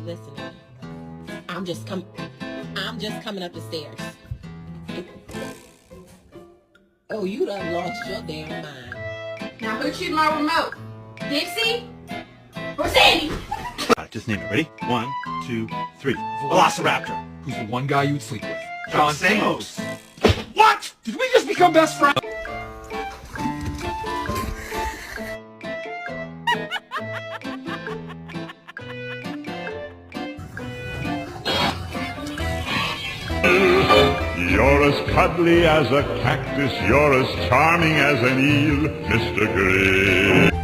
listening. I'm just coming up the stairs. Oh, you done lost your damn mind. Now who chewed my remote? Dixie? Or Sandy? Just name it. Ready? 1, 2, 3. Velociraptor. Who's the one guy you'd sleep with? John Stamos. What? Did we just become best friends? You're as cuddly as a cactus, you're as charming as an eel, Mr. Gray.